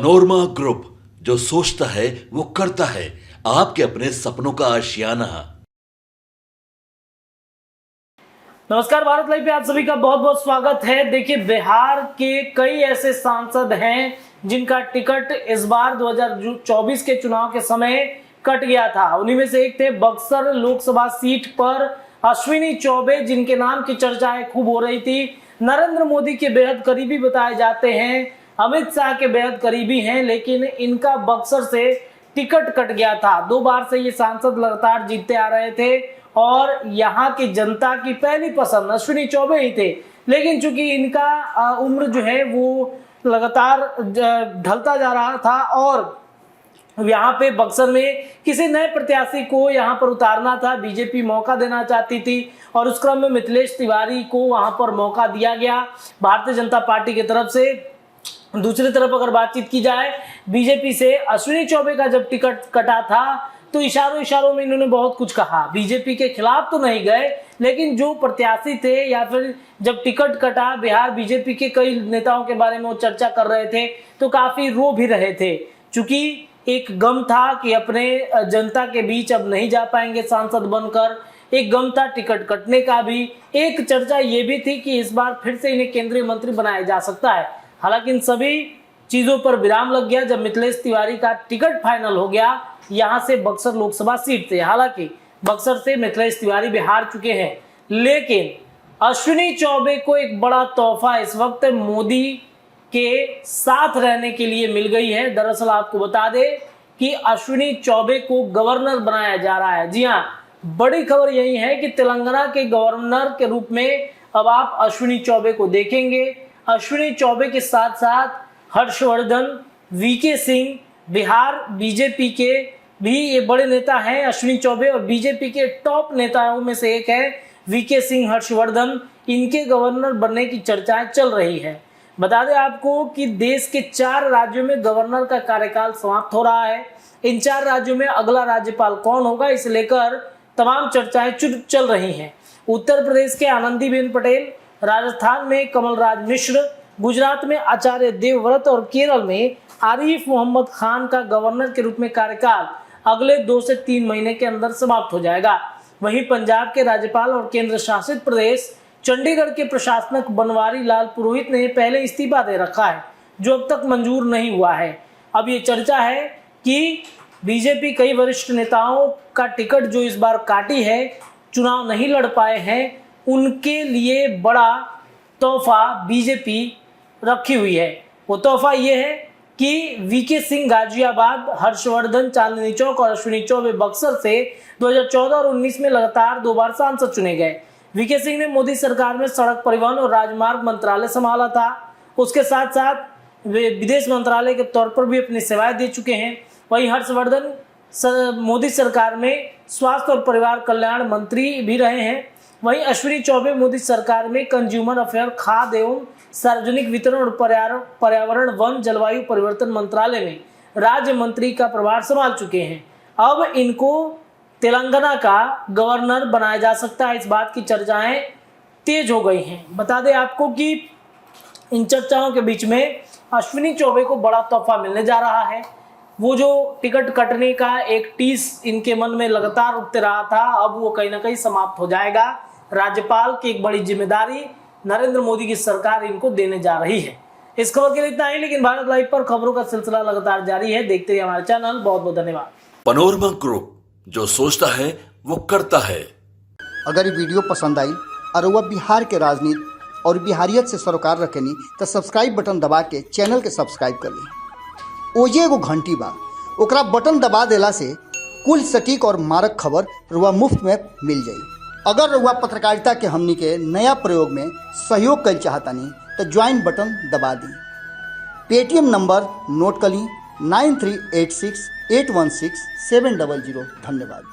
Panorama group, जो सोचता है वो करता है। आपके अपने सपनों का आशियाना। नमस्कार, भारत लाइव पे आप सभी का बहुत बहुत स्वागत है। देखिए, बिहार के कई ऐसे सांसद हैं जिनका टिकट इस बार 2024 के चुनाव के समय कट गया था। उन्हीं में से एक थे बक्सर लोकसभा सीट पर अश्विनी चौबे, जिनके नाम की चर्चाएं खूब हो रही थी। नरेंद्र मोदी के बेहद करीबी बताए जाते हैं, अमित शाह के बेहद करीबी हैं, लेकिन इनका बक्सर से टिकट कट गया था। 2 बार से ये सांसद लगातार जीतते आ रहे थे और यहाँ की जनता की पहली पसंद अश्विनी चौबे ही थे। लेकिन चूंकि इनका उम्र जो है वो लगातार ढलता जा रहा था और यहाँ पे बक्सर में किसी नए प्रत्याशी को यहाँ पर उतारना था, बीजेपी मौका देना चाहती थी और उस क्रम में मिथिलेश तिवारी को वहाँ पर मौका दिया गया भारतीय जनता पार्टी की तरफ से। दूसरी तरफ अगर बातचीत की जाए बीजेपी से, अश्विनी चौबे का जब टिकट कटा था तो इशारों में इन्होंने बहुत कुछ कहा। बीजेपी के खिलाफ तो नहीं गए, लेकिन जो प्रत्याशी थे या फिर जब टिकट कटा, बिहार बीजेपी के कई नेताओं के बारे में वो चर्चा कर रहे थे तो काफी रो भी रहे थे। चूंकि एक गम था कि अपने जनता के बीच अब नहीं जा पाएंगे सांसद बनकर, एक गम था टिकट कटने का भी। एक चर्चा ये भी थी कि इस बार फिर से इन्हें केंद्रीय मंत्री बनाया जा सकता है। हालांकि इन सभी चीजों पर विराम लग गया जब मिथिलेश तिवारी का टिकट फाइनल हो गया यहां से बक्सर लोकसभा सीट से। हालांकि बक्सर से मिथिलेश तिवारी भी हार चुके हैं, लेकिन अश्विनी चौबे को एक बड़ा तोहफा इस वक्त मोदी के साथ रहने के लिए मिल गई है। दरअसल आपको बता दें कि अश्विनी चौबे को गवर्नर बनाया जा रहा है। जी हाँ, बड़ी खबर यही है कि तेलंगाना के गवर्नर के रूप में अब आप अश्विनी चौबे को देखेंगे। अश्विनी चौबे के साथ साथ हर्षवर्धन, वीके सिंह, बिहार बीजेपी के भी ये बड़े नेता हैं अश्विनी चौबे, और बीजेपी के टॉप नेताओं में से एक है वीके सिंह, हर्षवर्धन। इनके गवर्नर बनने की चर्चाएं चल रही है। बता दें आपको कि देश के 4 राज्यों में गवर्नर का कार्यकाल समाप्त हो रहा है। इन 4 राज्यों में अगला राज्यपाल कौन होगा, इसे लेकर तमाम चर्चाएं चल रही हैं। उत्तर प्रदेश के आनंदीबेन पटेल, राजस्थान में कमल राज मिश्र, गुजरात में आचार्य देवव्रत और केरल में आरिफ मोहम्मद खान का गवर्नर के रूप में कार्यकाल अगले 2 से 3 महीने के अंदर समाप्त हो जाएगा। वहीं पंजाब के राज्यपाल और केंद्र शासित प्रदेश चंडीगढ़ के प्रशासक बनवारी लाल पुरोहित ने पहले इस्तीफा दे रखा है, जो अब तक मंजूर नहीं हुआ है। अब ये चर्चा है कि बीजेपी कई वरिष्ठ नेताओं का टिकट जो इस बार काटी है, चुनाव नहीं लड़ पाए हैं, उनके लिए बड़ा तोहफा बीजेपी रखी हुई है। वो तोहफा ये है कि वीके सिंह गाजियाबाद, हर्षवर्धन चांदनी चौक और अश्विनी चौबे बक्सर से 2014 और 19 में लगातार 2 बार सांसद चुने गए। वीके सिंह ने मोदी सरकार में सड़क परिवहन और राजमार्ग मंत्रालय संभाला था। उसके साथ साथ वे विदेश मंत्रालय के तौर पर भी अपनी सेवाएं दे चुके हैं। वहीं हर्षवर्धन मोदी सरकार में स्वास्थ्य और परिवार कल्याण मंत्री भी रहे हैं। वहीं अश्विनी चौबे मोदी सरकार में कंज्यूमर अफेयर, खाद्य एवं सार्वजनिक वितरण और पर्यावरण, वन, जलवायु परिवर्तन मंत्रालय में राज्य मंत्री का प्रभार संभाल चुके हैं। अब इनको तेलंगाना का गवर्नर बनाया जा सकता है, इस बात की चर्चाएं तेज हो गई हैं। बता दें आपको कि इन चर्चाओं के बीच में अश्विनी चौबे को बड़ा तोहफा मिलने जा रहा है। वो जो टिकट कटने का एक टीस इनके मन में लगातार उठते रहा था, अब वो कहीं ना कहीं समाप्त हो जाएगा। राज्यपाल की एक बड़ी जिम्मेदारी नरेंद्र मोदी की सरकार इनको देने जा रही है। इस खबर के लिए इतना ही, लेकिन भारत लाइव पर खबरों का सिलसिला लगातार जारी है। देखते रहिए हमारे चैनल। बहुत बहुत धन्यवाद। पनोरमा ग्रुप, जो सोचता है वो करता है। अगर ये वीडियो पसंद आई और वह बिहार के राजनीति और बिहारियत से सरोकार रखेनी तो सब्सक्राइब बटन दबा के चैनल के सब्सक्राइब कर ली। ओजे एगो घंटी बा, ओकरा बटन दबा देला से कुल सटीक और मारक खबर रुआ मुफ्त में मिल जाई। अगर रुआ पत्रकारिता के हमनी के नया प्रयोग में सहयोग कर चाहतानी तो ज्वाइन बटन दबा दी। पेटीएम नंबर नोट कर ली 9386816700। धन्यवाद।